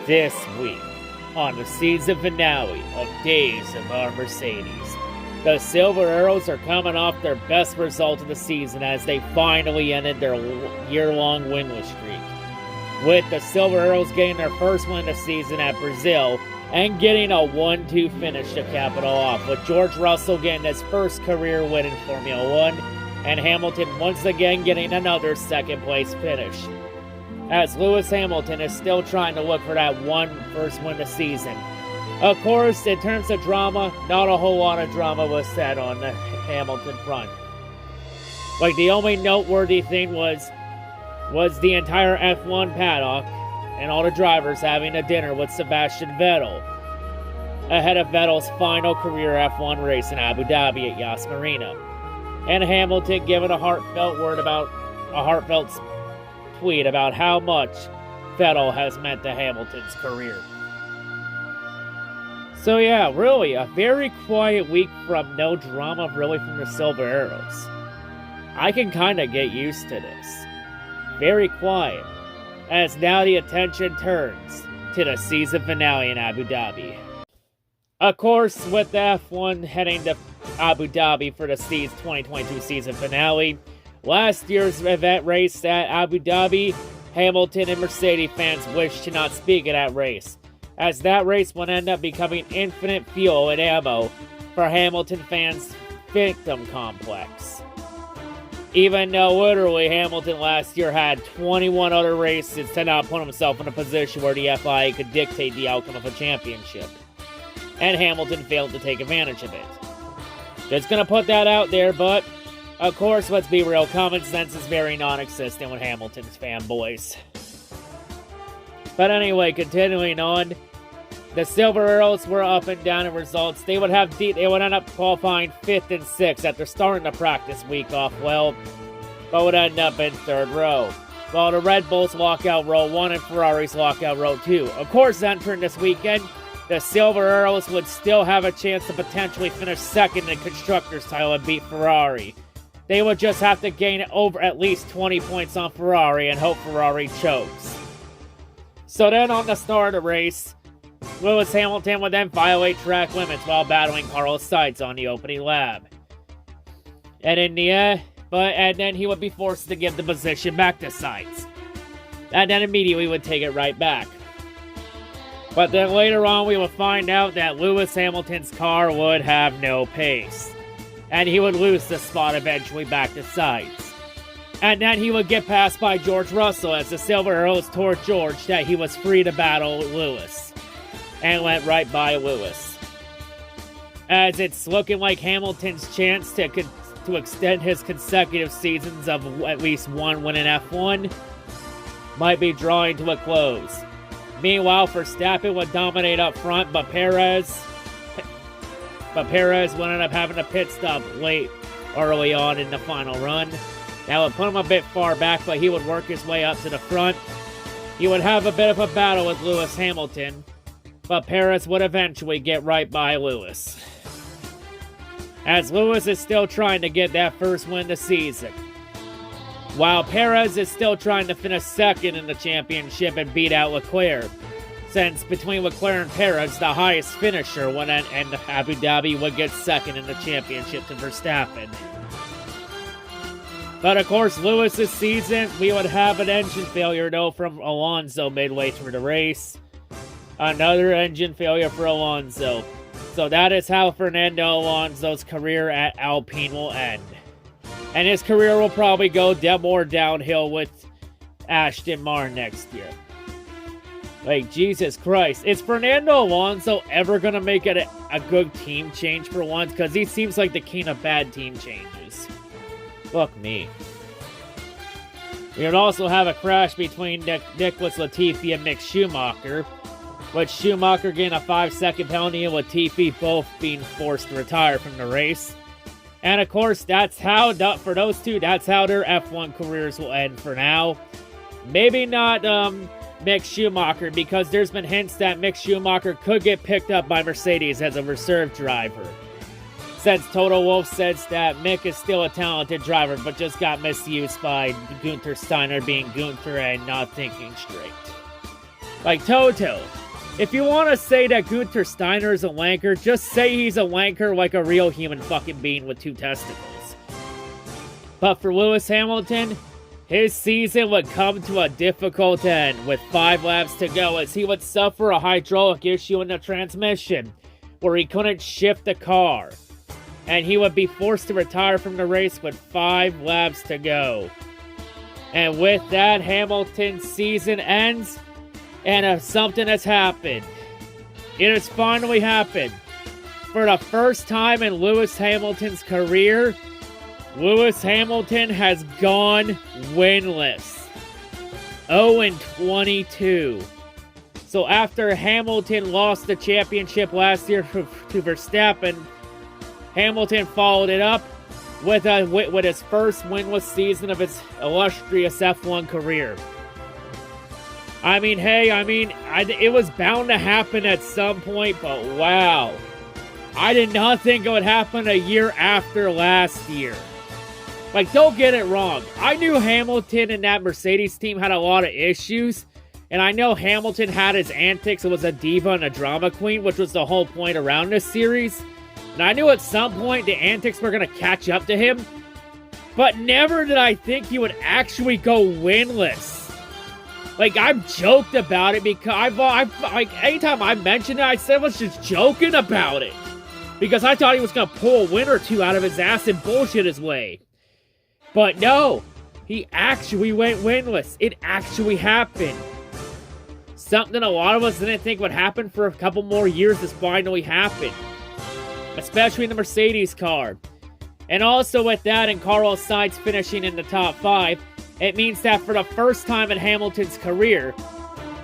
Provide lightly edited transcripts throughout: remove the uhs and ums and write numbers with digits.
This week, on the season finale of Days of Our Mercedes, the Silver Arrows are coming off their best result of the season as they finally ended their year-long winless streak, with the Silver Arrows getting their first win of the season at Brazil and getting a 1-2 finish to cap it all off, with George Russell getting his first career win in Formula One, and Hamilton once again getting another second-place finish, as Lewis Hamilton is still trying to look for that first win of the season. Of course, in terms of drama, not a whole lot of drama was said on the Hamilton front. Like, the only noteworthy thing was the entire F1 paddock and all the drivers having a dinner with Sebastian Vettel ahead of Vettel's final career F1 race in Abu Dhabi at Yas Marina, and Hamilton giving a heartfelt tweet about how much Vettel has meant to Hamilton's career. So yeah, really, a very quiet week from no drama really from the Silver Arrows. I can kind of get used to this. Very quiet, as now the attention turns to the season finale in Abu Dhabi. Of course, with the F1 heading to Abu Dhabi for the 2022 season finale, last year's event race at Abu Dhabi, Hamilton and Mercedes fans wished to not speak at that race, as that race would end up becoming infinite fuel and ammo for Hamilton fans' victim complex. Even though literally Hamilton last year had 21 other races to not put himself in a position where the FIA could dictate the outcome of a championship, and Hamilton failed to take advantage of it. Just gonna put that out there, but of course, let's be real, common sense is very non-existent with Hamilton's fanboys. But anyway, continuing on, the Silver Arrows were up and down in results. They would end up qualifying 5th and 6th after starting the practice week off well, but would end up in 3rd row, while the Red Bulls lockout row 1 and Ferrari's lockout row 2. Of course, entering this weekend, the Silver Arrows would still have a chance to potentially finish 2nd in the Constructors' title and beat Ferrari. They would just have to gain over at least 20 points on Ferrari and hope Ferrari chokes. So then on the start of the race, Lewis Hamilton would then violate track limits while battling Carlos Sainz on the opening lap. And then he would be forced to give the position back to Sainz. And then immediately would take it right back. But then later on we would find out that Lewis Hamilton's car would have no pace, and he would lose the spot eventually back to Sainz. And then he would get passed by George Russell as the Silver Arrows told George that he was free to battle Lewis, and went right by Lewis. As it's looking like Hamilton's chance to extend his consecutive seasons of at least one win in F1 might be drawing to a close. Meanwhile, Verstappen would dominate up front, but Perez would end up having a pit stop early on in the final run. That would put him a bit far back, but he would work his way up to the front. He would have a bit of a battle with Lewis Hamilton, but Perez would eventually get right by Lewis, as Lewis is still trying to get that first win of the season, while Perez is still trying to finish 2nd in the championship and beat out Leclerc, since between Leclerc and Perez, the highest finisher would end Abu Dhabi would get 2nd in the championship to Verstappen. But of course, Lewis's season, we would have an engine failure though from Alonso midway through the race. Another engine failure for Alonso. So that is how Fernando Alonso's career at Alpine will end. And his career will probably go more downhill with Aston Martin next year. Like, Jesus Christ. Is Fernando Alonso ever going to make it a good team change for once? Because he seems like the king of bad team changes. Fuck me. We would also have a crash between Nicholas Latifi and Mick Schumacher, with Schumacher getting a 5-second penalty and Latifi both being forced to retire from the race. And of course, that's how, for those two, that's how their F1 careers will end for now. Maybe not Mick Schumacher, because there's been hints that Mick Schumacher could get picked up by Mercedes as a reserve driver, since Toto Wolff says that Mick is still a talented driver, but just got misused by Gunther Steiner being Gunther and not thinking straight. Like, Toto, if you want to say that Gunther Steiner is a wanker, just say he's a wanker like a real human fucking being with 2 testicles. But for Lewis Hamilton, his season would come to a difficult end with 5 laps to go as he would suffer a hydraulic issue in the transmission where he couldn't shift the car. And he would be forced to retire from the race with 5 laps to go. And with that, Hamilton's season ends, and something has happened. It has finally happened. For the first time in Lewis Hamilton's career, Lewis Hamilton has gone winless. 0-22. So after Hamilton lost the championship last year to Verstappen, Hamilton followed it up with his first winless season of his illustrious F1 career. It was bound to happen at some point, but wow. I did not think it would happen a year after last year. Like, don't get it wrong. I knew Hamilton and that Mercedes team had a lot of issues, and I know Hamilton had his antics and was a diva and a drama queen, which was the whole point around this series. And I knew at some point the antics were going to catch up to him, but never did I think he would actually go winless. Like, I've joked about it because anytime I mentioned it, I said I was just joking about it. Because I thought he was going to pull a win or 2 out of his ass and bullshit his way. But no, he actually went winless. It actually happened. Something a lot of us didn't think would happen for a couple more years has finally happened. Especially in the Mercedes car. And also with that and Carlos Sainz finishing in the top 5, it means that for the first time in Hamilton's career,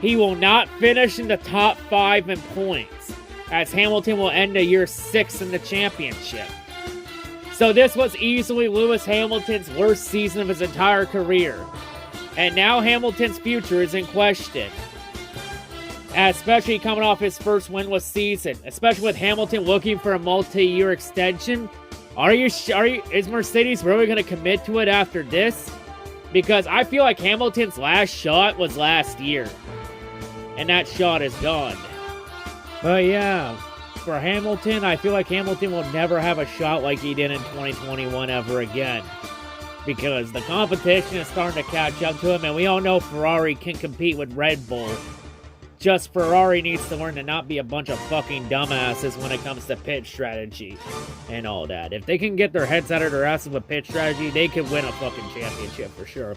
he will not finish in the top 5 in points, as Hamilton will end the year 6th in the championship. So this was easily Lewis Hamilton's worst season of his entire career. And now Hamilton's future is in question. Especially coming off his first winless season. Especially with Hamilton looking for a multi-year extension. Is Mercedes really going to commit to it after this? Because I feel like Hamilton's last shot was last year. And that shot is gone. But yeah, for Hamilton, I feel like Hamilton will never have a shot like he did in 2021 ever again. Because the competition is starting to catch up to him, and we all know Ferrari can compete with Red Bull. Just Ferrari needs to learn to not be a bunch of fucking dumbasses when it comes to pit strategy and all that. If they can get their heads out of their asses with pit strategy, they could win a fucking championship for sure.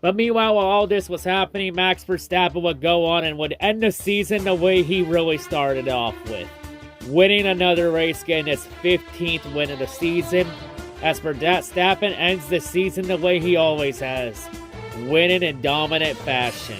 But meanwhile, while all this was happening, Max Verstappen would go on and would end the season the way he really started off with. Winning another race, getting his 15th win of the season. As Verstappen ends the season the way he always has. Winning in dominant fashion.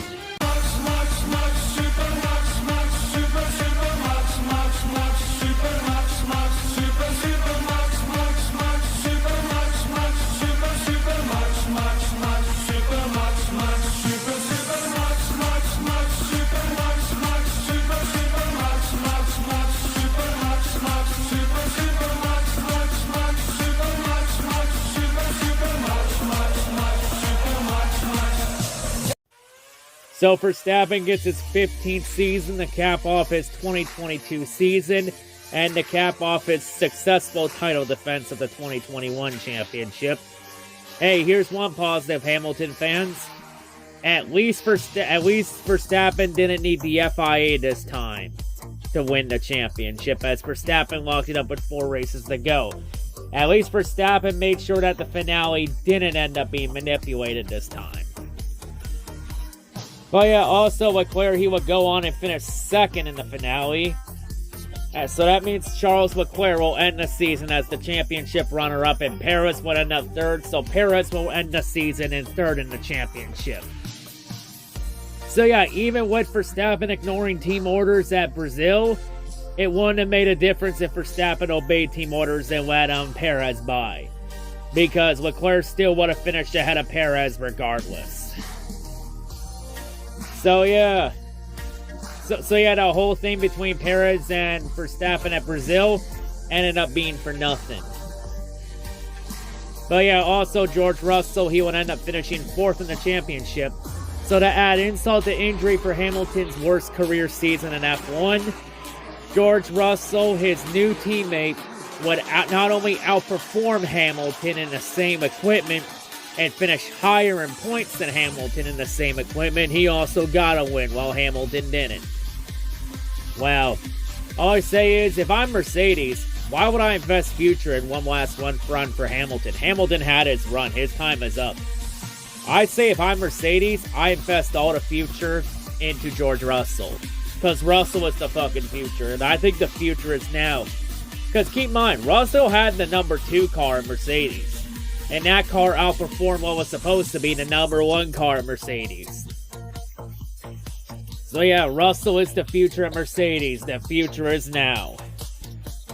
So Verstappen gets his 15th season to cap off his 2022 season and to cap off his successful title defense of the 2021 championship. Hey, here's one positive, Hamilton fans. At least Verstappen didn't need the FIA this time to win the championship, as Verstappen locked it up with 4 races to go. At least Verstappen made sure that the finale didn't end up being manipulated this time. But yeah, also Leclerc, he would go on and finish 2nd in the finale. So that means Charles Leclerc will end the season as the championship runner-up, and Perez would end up 3rd, so Perez will end the season in 3rd in the championship. So yeah, even with Verstappen ignoring team orders at Brazil, it wouldn't have made a difference if Verstappen obeyed team orders and let Perez by. Because Leclerc still would have finished ahead of Perez regardless. So yeah. So yeah, the whole thing between Perez and Verstappen at Brazil ended up being for nothing. But yeah, also George Russell, he would end up finishing 4th in the championship. So to add insult to injury for Hamilton's worst career season in F1, George Russell, his new teammate, would not only outperform Hamilton in the same equipment and finish higher in points than Hamilton in the same equipment, he also got a win while Hamilton didn't. Wow. All I say is, if I'm Mercedes, why would I invest future in one last run for Hamilton? Hamilton had his run. His time is up. I'd say if I'm Mercedes, I invest all the future into George Russell. Because Russell is the fucking future. And I think the future is now. Because keep in mind, Russell had the number 2 car in Mercedes. And that car outperformed what was supposed to be the number 1 car in Mercedes. So yeah, Russell is the future of Mercedes. The future is now.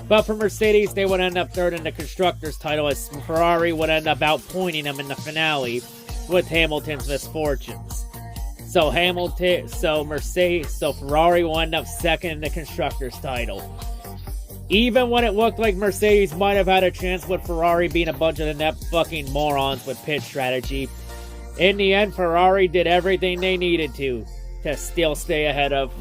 But for Mercedes, they would end up third in the Constructors' title, as Ferrari would end up outpointing them in the finale with Hamilton's misfortunes. So Ferrari will end up second in the Constructors' title. Even when it looked like Mercedes might have had a chance with Ferrari being a bunch of inept fucking morons with pit strategy, in the end, Ferrari did everything they needed to still stay ahead of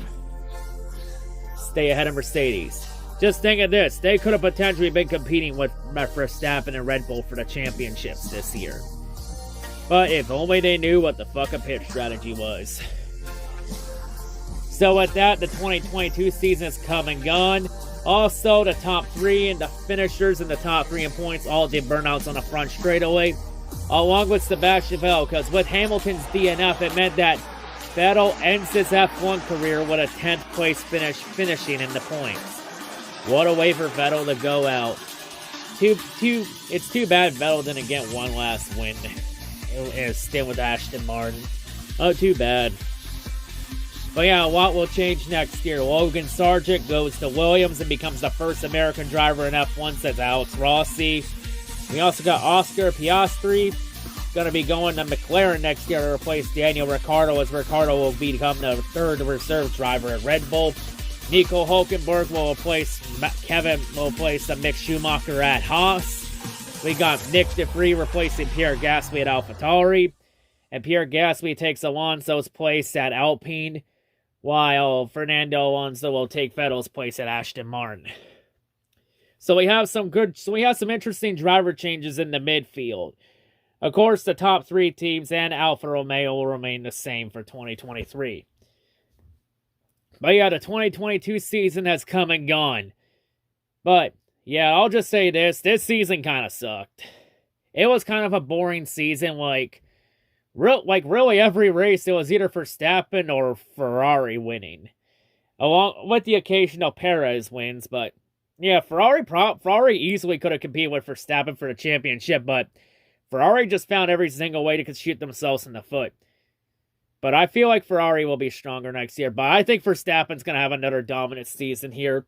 Mercedes. Just think of this, they could have potentially been competing with Verstappen and Red Bull for the championships this year. But if only they knew what the fuck a pit strategy was. So with that, the 2022 season is come and gone. Also, the top 3 and the finishers in the top 3 in points all did burnouts on the front straightaway, along with Sebastian Vettel, because with Hamilton's DNF, it meant that Vettel ends his F1 career with a 10th place finishing in the points. What a way for Vettel to go out. It's too bad Vettel didn't get one last win in a stint with Aston Martin. Oh, too bad. But yeah, what will change next year? Logan Sargent goes to Williams and becomes the first American driver in F1 since Alex Rossi. We also got Oscar Piastri going to be going to McLaren next year to replace Daniel Ricciardo, as Ricciardo will become the third reserve driver at Red Bull. Nico Hulkenberg will replace Mick Schumacher at Haas. We got Nick DeVries replacing Pierre Gasly at AlphaTauri. And Pierre Gasly takes Alonso's place at Alpine, while Fernando Alonso will take Vettel's place at Aston Martin. So we have some interesting driver changes in the midfield. Of course, the top 3 teams and Alfa Romeo will remain the same for 2023. But yeah, the 2022 season has come and gone. But yeah, I'll just say this season kind of sucked. It was kind of a boring season, really every race, it was either Verstappen or Ferrari winning. Along with the occasional Perez wins, but yeah, Ferrari easily could have competed with Verstappen for the championship, but Ferrari just found every single way to shoot themselves in the foot. But I feel like Ferrari will be stronger next year, but I think Verstappen's going to have another dominant season here,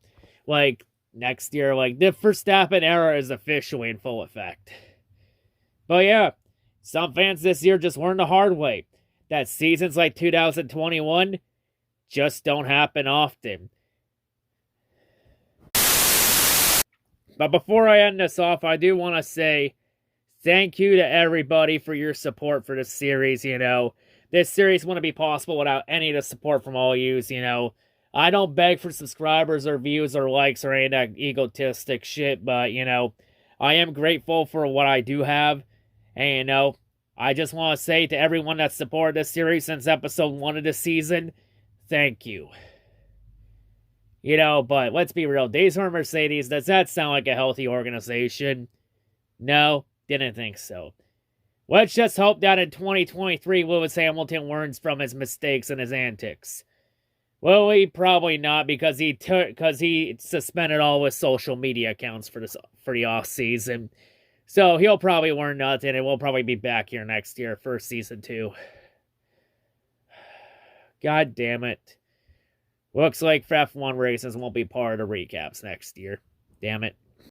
next year. The Verstappen era is officially in full effect. But yeah, some fans this year just learned the hard way that seasons like 2021 just don't happen often. But before I end this off, I do want to say thank you to everybody for your support for this series. This series wouldn't be possible without any of the support from all yous. I don't beg for subscribers or views or likes or any of that egotistic shit, but, I am grateful for what I do have. And, I just want to say to everyone that supported this series since episode 1 of the season, thank you. But let's be real. Days for Mercedes, does that sound like a healthy organization? No, didn't think so. Let's just hope that in 2023, Lewis Hamilton learns from his mistakes and his antics. Well, he probably not, because he suspended all his social media accounts for the off season. So he'll probably learn nothing, and we'll probably be back here next year for season 2. God damn it. Looks like F1 races won't be part of the recaps next year. Damn it.